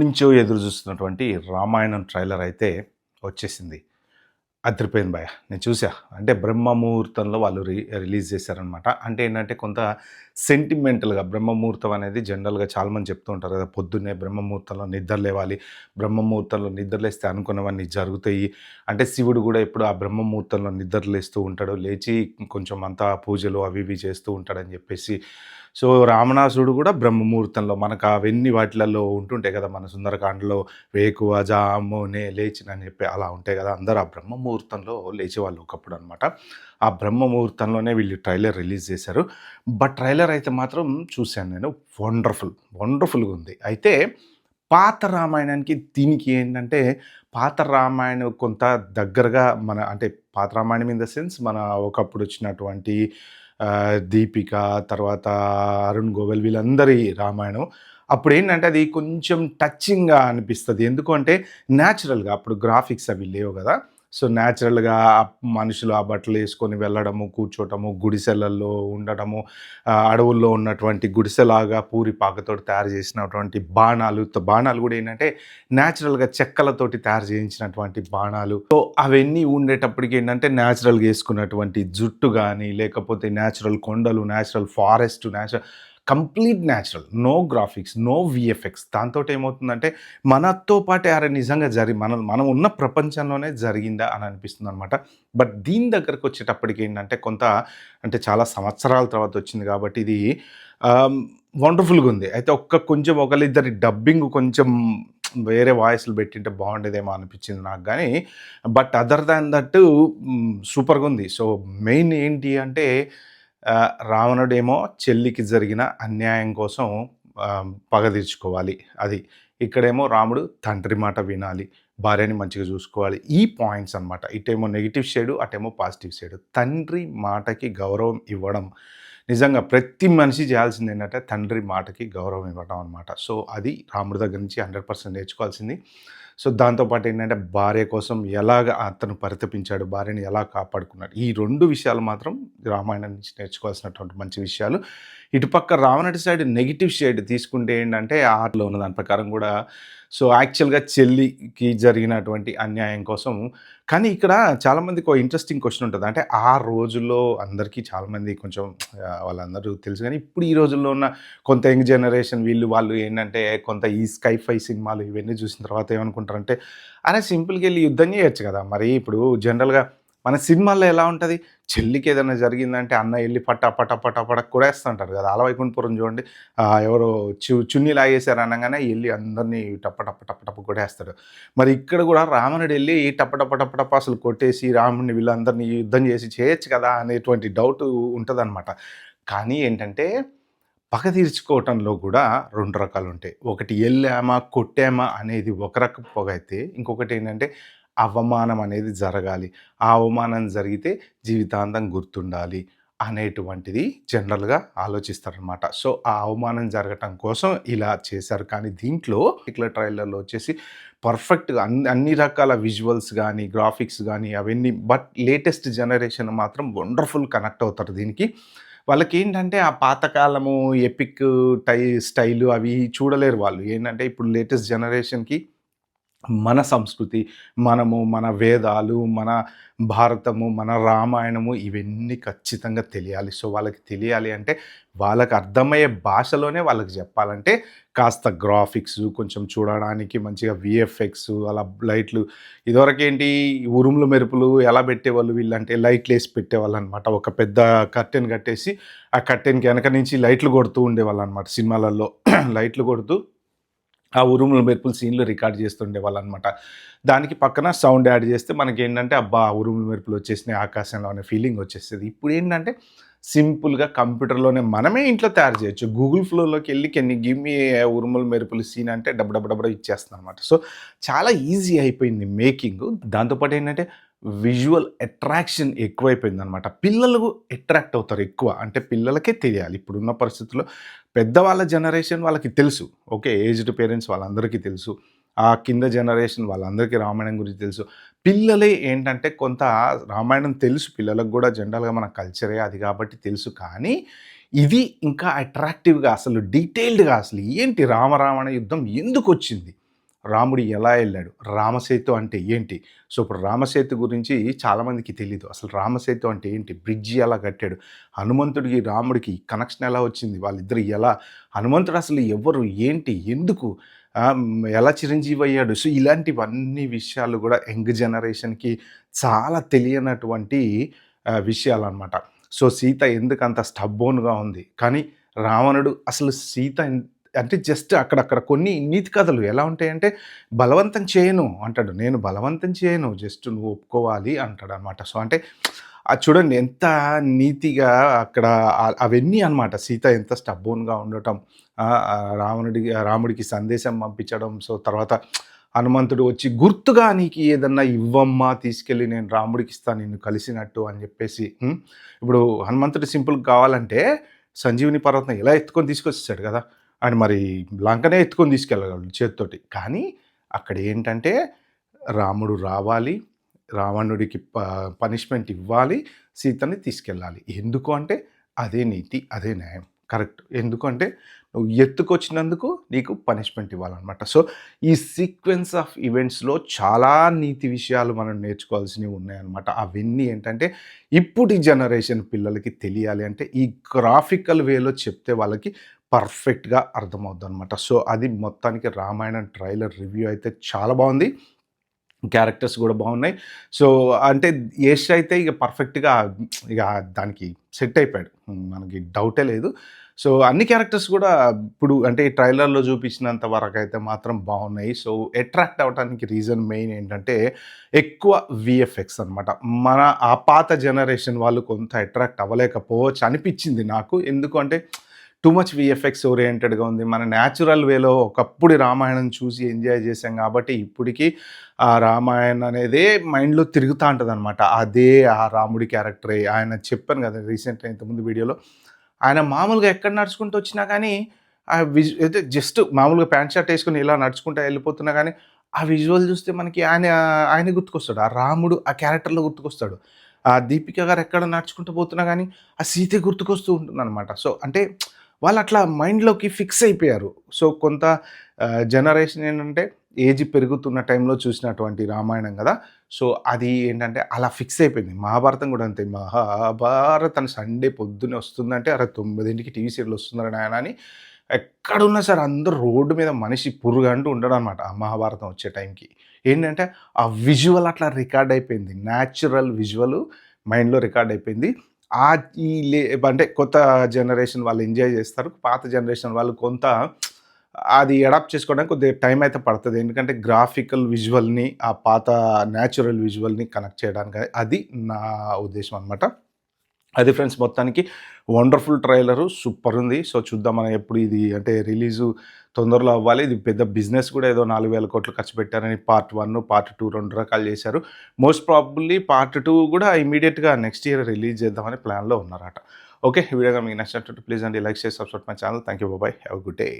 నుంచో ఎదురు చూస్తున్నటువంటి రామాయణం ట్రైలర్ అయితే వచ్చేసింది. అదిరిపోయింది భయ్యా! నేను చూసా. అంటే బ్రహ్మ ముహూర్తంలో వాళ్ళు రిలీజ్ చేశారనమాట. అంటే ఏంటంటే కొంత సెంటిమెంటల్‌గా బ్రహ్మ ముహూర్తం అనేది జనరల్‌గా చాలామంది చెప్తూ ఉంటారు కదా! పొద్దున్నే బ్రహ్మ ముహూర్తంలో నిద్ర లేవాలి. బ్రహ్మ ముహూర్తంలో నిద్ర లేస్తే అనుకున్నవన్నీ జరుగుతాయి. అంటే శివుడు కూడా ఎప్పుడు ఆ బ్రహ్మ ముహూర్తంలో నిద్ర లేస్తూ ఉంటాడు. లేచి కొంచెం అంతా పూజలు అవి ఇవి చేస్తూ ఉంటాడని చెప్పేసి. సో, రావణాసురుడు కూడా బ్రహ్మ ముహూర్తంలో మనకు అవన్నీ వాటిలలో ఉంటుంటాయి కదా! మన సుందరకాండలో వేకువ జామునే లేచినని చెప్పి అలా ఉంటాయి కదా! అందరూ ఆ బ్రహ్మ ముహూర్తంలో లేచేవాళ్ళు ఒకప్పుడనమాట. ఆ బ్రహ్మ ముహూర్తంలోనే వీళ్ళు ట్రైలర్ రిలీజ్ చేశారు. బట్ ట్రైలర్ అయితే మాత్రం చూశాను నేను. వండర్‌ఫుల్‌గా ఉంది. అయితే పాత రామాయణానికి దీనికి ఏంటంటే, పాత రామాయణం కొంత దగ్గరగా అంటే పాత రామాయణం ఇన్ ద సెన్స్ మన ఒకప్పుడు వచ్చినటువంటి 'దీపిక' తర్వాత 'అరుణ్ గోవిల్' వీళ్ళందరి రామాయణం. అప్పుడేంటంటే అది కొంచెం టచింగ్‌గా అనిపిస్తది. ఎందుకు అంటే నేచురల్‌గా అప్పుడు గ్రాఫిక్స్ అవి లేవు గదా! సో, నేచురల్‌గా మనుషులు ఆ బట్టలేసుకొని వెళ్ళడము, కూర్చోటము, గుడిసెలల్లో ఉండడము, అడవుల్లో ఉన్నటువంటి గుడిసెలాగా పూరి పాకతోటి తయారు చేసినటువంటి బాణాలు, బాణాలు గూడా ఏంటంటే నేచురల్‌గా చెక్కలతోటి తయారు చేయించినటువంటి బాణాలు. సో, అవన్నీ ఉండేటప్పటికి ఏంటంటే నేచురల్‌గా యేసుకున్నటువంటి జుట్టు గానీ, లేకపోతే నేచురల్ కొండలు, natural forest, complete natural. No graphics, no VFX. దాంతోటేమవుతుందంటే మనతో పాటే అరె! నిజంగా మనం మనం ఉన్న ప్రపంచంలోనే జరిగిందా అని అనిపిస్తుందనమాట. బట్ దీని దగ్గరకొచ్చేటప్పటికి ఏంటంటే కొంత అంటే చాలా సంవత్సరాల తర్వాత వచ్చింది కాబట్టి ఇది ఆహ్, వండర్‌ఫుల్‌గుంది. అయితే కొంచెం ఒకళ్ళిద్దరి డబ్బింగ్ కొంచెం వేరే వాయిస్‌లు పెట్టింటే బాగుండేదేమో అనిపించింది నాకు గానీ, బట్ అదర్ దాన్ దట్ సూపర్‌గుంది. సో, మెయిన్ ఏంటి అంటే రావణుడేమో చెల్లికి జరిగిన అన్యాయం కోసం పగ తీర్చుకోవాలి అది. ఇక్కడేమో రాముడు తండ్రి మాట వినాలి. భార్యని మంచిగా చూసుకోవాలి. ఈ పాయింట్స్ అనమాట. ఇటేమో నెగెటివ్ షేడు, అటేమో పాజిటివ్ షేడు. తండ్రి మాటకి గౌరవం ఇవ్వడం. నిజంగా ప్రతి మనిషి చేయాల్సిందేంటంటే తండ్రి మాటకి గౌరవం ఇవ్వడం అనమాట. సో, అది రాముడి దగ్గర నుంచి 100% నేర్చుకోవాల్సింది. సో, దాంతో పాటు ఏంటంటే భార్య కోసం ఎలాగ అతను పరితపించాడు, భార్యని ఎలా కాపాడుకున్నాడు. ఈ 2 విషయాలు మాత్రం రామాయణం నుంచి నేర్చుకోవాల్సినటువంటి మంచి విషయాలు. ఇటుపక్క రావణుడి సైడ్ నెగెటివ్ షేడ్ తీసుకుంటే ఏంటంటే ఆర్ట్‌లో ఉన్న దాని ప్రకారం గూడా సో, యాక్చువల్‌గా చెల్లికి జరిగినటువంటి అన్యాయం కోసం కానీ ఇక్కడ చాలామందికి ఓ ఇంట్రెస్టింగ్ క్వెషన్ ఉంటది. అంటే ఆ రోజుల్లో అందరికీ చాలామంది కొంచెం వాళ్ళందరూ తెలుసు గానీ, ఇప్పుడు ఈ రోజుల్లో ఉన్న కొంత యంగ్ జనరేషన్ వాళ్ళు ఏంటంటే కొంత ఈ స్కై-ఫై సినిమాలు ఇవన్నీ చూసిన తర్వాత ఏమనుకుంటారంటే, అరే! సింపుల్‌గెళ్లి యుద్ధం చేయొచ్చు కదా! మరి ఇప్పుడు జనరల్‌గా మన సినిమాల్లో ఎలా ఉంటది? చెల్లికేదైనా జరిగిందంటే అన్న ఎళ్లి పటా పటా పటా పటా కొడేస్తుంటారు కదా! 'ఆలవైకుంఠపురం' చూడండి ఎవరో చున్నీ లాగేశారు అనంగానే ఎళ్లి అందరిని టప టప టప టప కొట్టేస్తాడు. మరి ఇక్కడ గూడా రావణుడెళ్లి టప టప టప టప అసలు కొట్టేసి రాముడిని వీళ్ళందరిని యుద్ధం చేసి చేయొచ్చు కదా! అనేటువంటి డౌటు ఉంటదనమాట. కానీ ఏంటంటే పగ తీర్చుకోవటంలో కూడా 2 రకాలుంటాయి. ఒకటి ఎళ్ళామా, కొట్టామా అనేది ఒక రకపు పగైతే, ఇంకొకటేంటంటే అవమానం అనేది జరగాలి. ఆ అవమానం జరిగితే జీవితాంతం గుర్తుండాలి అనేటువంటిది జనరల్‌గా ఆలోచిస్తారనమాట. సో, ఆ అవమానం జరగటం కోసం ఇలా చేశారు. కానీ దీంట్లో పర్టిక్యులర్ ట్రైలర్‌లో వచ్చేసి పర్ఫెక్ట్‌గా అన్ని రకాల విజువల్స్ గానీ, గ్రాఫిక్స్ గానీ అవన్నీ బట్ లేటెస్ట్ జనరేషన్ మాత్రం వండర్‌ఫుల్ కనెక్ట్ అవుతారు దీనికి. వాళ్ళకేంటంటే ఆ పాతకాలము ఎపిక్ స్టైలు అవి చూడలేరు వాళ్ళు. ఏంటంటే ఇప్పుడు లేటెస్ట్ జనరేషన్‌కి మన సంస్కృతి, మన వేదాలు, మన భారతము, మన రామాయణము ఇవన్నీ ఖచ్చితంగా తెలియాలి. సో, వాళ్ళకి తెలియాలి అంటే వాళ్ళకి అర్థమయ్యే భాషలోనే వాళ్ళకి చెప్పాలంటే కాస్త గ్రాఫిక్సు, కొంచెం చూడడానికి మంచిగా వీఎఫ్ఎక్స్ అలా లైట్లు ఇదివరకేంటి ఉరుములు, మెరుపులు ఎలా పెట్టేవాళ్ళు వీళ్ళంటే లైట్లేసి పెట్టేవాళ్ళనమాట. ఒక పెద్ద కర్టెన్ కట్టేసి ఆ కర్టెన్‌కి ఎనక నుంచి లైట్లు కొడుతూ ఉండేవాళ్ళనమాట సినిమాలలో. లైట్లు కొడుతూ ఆ ఉరుములు, మెరుపులు సీన్‌లు రికార్డ్ చేస్తుండేవాళ్ళనమాట. దానికి పక్కన సౌండ్ యాడ్ చేస్తే మనకేంటంటే, అబ్బా! ఉరుములు, మెరుపులు వచ్చేసినాయి ఆకాశంలో అనే ఫీలింగ్ వచ్చేస్తది. ఇప్పుడేంటంటే, సింపుల్‌గా కంప్యూటర్‌లోనే మనమే ఇంట్లో తయారు చేయొచ్చు. గూగుల్ ఫ్లోర్‌లోకెళ్ళి కెన్ యూ గివ్ మీ ఉరుములు, మెరుపులు సీన్ అంటే డబ డబ డబ ఇచ్చేస్తుందనమాట. సో, చాలా ఈజీ అయిపోయింది మేకింగు. దాంతో పాటు ఏంటంటే, విజువల్ అట్రాక్షన్ ఎక్కువైపోయిందనమాట. పిల్లలు అట్రాక్ట్ అవుతారు ఎక్కువ. అంటే పిల్లలకే తెలియాలి. ఇప్పుడున్న పరిస్థితుల్లో పెద్దవాళ్ళ జనరేషన్ వాళ్ళకి తెలుసు. ఓకే. ఏజ్డ్ పేరెంట్స్ వాళ్ళందరికీ తెలుసు. ఆ కింద జనరేషన్ వాళ్ళందరికీ రామాయణం గురించి తెలుసు. పిల్లలే ఏంటంటే కొంత రామాయణం తెలుసు పిల్లలకు గూడా జనరల్‌గా మన కల్చరే అది గాబట్టి తెలుసు. కానీ ఇది ఇంకా అట్రాక్టివ్‌గా అసలు డీటెయిల్డ్‌గా అసలు ఏంటి రామ రావణ యుద్ధం ఎందుకొచ్చింది? రాముడు ఎలా ఎళ్ళాడు? రామసేతు అంటే ఏంటి? సో, ఇప్పుడు రామసేతు గురించి చాలామందికి తెలీదు. అసలు రామసేతు అంటే ఏంటి? బ్రిడ్జి ఎలా కట్టాడు? హనుమంతుడికి, రాముడికి కనెక్షన్ ఎలా వచ్చింది? వాళ్ళిద్దరు ఎలా హనుమంతుడు అసలు ఎవరు? ఏంటి? ఎందుకు? ఎలా చిరంజీవి అయ్యాడు? సో, ఇలాంటివన్నీ విషయాలు గూడా యంగ్ జనరేషన్‌కి చాలా తెలియనటువంటి విషయాలనమాట. సో, సీత ఎందుకంత స్టబ్బోన్‌గా ఉంది. కానీ రావణుడు అసలు సీత అంటే జస్ట్ అక్కడక్కడ కొన్ని నీతి కథలు ఎలా ఉంటాయంటే, బలవంతం చేయను అంటాడు. నేను బలవంతం చేయను. జస్ట్ నువ్వు ఒప్పుకోవాలి అంటాడనమాట. సో, అంటే అది చూడండి ఎంత నీతిగా అక్కడ అవన్నీ అనమాట. సీత ఎంత స్టబ్బోన్‌గా ఉండటం, రాముడికి సందేశం పంపించడం. సో, తర్వాత హనుమంతుడు వచ్చి గుర్తుగా నీకు ఏదన్నా ఇవ్వమ్మా తీసుకెళ్ళి నేను రాముడికి ఇస్తాను నిన్ను కలిసినట్టు అని చెప్పేసి. ఇప్పుడు హనుమంతుడు సింపుల్‌గా కావాలంటే సంజీవిని పర్వతం ఎలా ఎత్తుకొని తీసుకొచ్చేసాడు కదా! ఆయన మరి లంకనే ఎత్తుకొని తీసుకెళ్ళగలడు చేత్తోటి. కానీ అక్కడ ఏంటంటే రాముడు రావాలి, రావణుడికి పనిష్మెంట్ ఇవ్వాలి, సీతని తీసుకెళ్ళాలి. ఎందుకు అంటే అదే నీతి, అదే న్యాయం. కరెక్ట్. ఎందుకంటే నువ్వు ఎత్తుకొచ్చినందుకు నీకు పనిష్మెంట్ ఇవ్వాలనమాట. సో, ఈ సీక్వెన్స్ ఆఫ్ ఈవెంట్స్‌లో చాలా నీతి విషయాలు మనం నేర్చుకోవాల్సినవి ఉన్నాయన్నమాట. అవన్నీ ఏంటంటే ఇప్పటి జనరేషన్ పిల్లలకి తెలియాలి అంటే ఈ గ్రాఫికల్ వేలో చెప్తే వాళ్ళకి పర్ఫెక్ట్‌గా అర్థమవుద్దనమాట. సో, అది మొత్తానికి రామాయణం ట్రైలర్ రివ్యూ అయితే చాలా బావుంది. క్యారెక్టర్స్ గూడా బావున్నాయి. సో, అంటే యష్ అయితే ఇక పర్ఫెక్ట్‌గా ఇక దానికి సెట్ అయిపోయాడు. మనకి డౌటే లేదు. సో, అన్ని క్యారెక్టర్స్ గూడా ఇప్పుడు అంటే ట్రైలర్‌లో చూపించినంత వరకైతే మాత్రం బావున్నాయి. సో, అట్రాక్ట్ అవ్వటానికి రీజన్ మెయిన్ ఏంటంటే ఎక్కువ వీఎఫ్ఎక్స్ అనమాట. మన ఆ పాత జనరేషన్ వాళ్ళు కొంత అట్రాక్ట్ అవ్వలేకపోవచ్చు అనిపిచ్చింది నాకు. ఎందుకు అంటే టూ మచ్ వీఎఫ్ఎక్స్ ఓరియెంటెడ్‌గా ఉంది. మన న్యాచురల్ వేలో ఒకప్పుడు రామాయణం చూసి ఎంజాయ్ చేసాం కాబట్టి ఇప్పటికి ఆ రామాయణం అనేదే మైండ్‌లో తిరుగుతా ఉంటదనమాట. అదే ఆ రాముడి క్యారెక్టరే. ఆయన చెప్పాను కదా! రీసెంట్‌గా ఇంతకుముందు వీడియోలో. ఆయన మామూలుగా ఎక్కడ నడుచుకుంటూ వచ్చినా గానీ, ఆ అయితే జస్ట్ మామూలుగా ప్యాంట్ షర్ట్ ఏసుకొని ఇలా నడుచుకుంటా వెళ్ళిపోతున్నా గానీ, ఆ విజువల్ చూస్తే మనకి ఆయనే గుర్తుకొస్తాడు. ఆ రాముడు ఆ క్యారెక్టర్‌లో గుర్తుకొస్తాడు. ఆ దీపిక గారు ఎక్కడ నడుచుకుంటూ పోతున్నా గానీ, ఆ సీతే గుర్తుకొస్తూ ఉంటుందనమాట. సో, అంటే వాళ్ళట్లా మైండ్‌లోకి ఫిక్స్ అయిపోయారు. సో, కొంత జనరేషన్ ఏంటంటే ఏజ్ పెరుగుతున్న టైంలో చూసినటువంటి రామాయణం గదా! సో, అది ఏంటంటే అలా ఫిక్స్ అయిపోయింది. మహాభారతం గూడా అంతే. మహాభారతం సండే పొద్దున్నే వస్తుందంటే, అరె 9కి టీవీ సీరియల్ వస్తుందిరా నాయన అని ఎక్కడున్నా సరే అందరూ రోడ్డు మీద మనిషి పురుగంటూ ఉండడనమాట. ఆ మహాభారతం వచ్చే టైంకి. ఏంటంటే ఆ విజువల్ అట్లా రికార్డ్ అయిపోయింది. న్యాచురల్ విజువల్ మైండ్‌లో రికార్డ్ అయిపోయింది. ఈ అంటే కొత్త జనరేషన్ వాళ్ళు ఎంజాయ్ చేస్తారు. పాత జనరేషన్ వాళ్ళు కొంత అది అడాప్ట్ చేసుకోవడానికి కొద్దిగా టైం అయితే పడతది. ఎందుకంటే గ్రాఫికల్ విజువల్‌ని ఆ పాత న్యాచురల్ విజువల్‌ని కనెక్ట్ చేయడానికి అది నా ఉద్దేశ్యం అనమాట. అది ఫ్రెండ్స్ మొత్తానికి వండర్‌ఫుల్ ట్రైలరు సూపరుంది. సో, చూద్దాం మనం ఎప్పుడు ఇది అంటే రిలీజు తొందరలో అవ్వాలి. ఇది పెద్ద బిజినెస్ కూడా ఏదో 4,000,00,00,000 ఖర్చు పెట్టారని పార్ట్ 1, పార్ట్ 2 2 రకాలు చేశారు. మోస్ట్ ప్రాబబ్లీ పార్ట్ 2 కూడా ఇమ్మీడియేట్‌గా నెక్స్ట్ ఇయర్ రిలీజ్ చేద్దామని ప్లాన్‌లో ఉన్నారట. ఓకే. ఈ వీడియో మీకు నచ్చినట్లయితే ప్లీజ్ అండి like, share, subscribe my channel. Thank you. By by. Have a good day.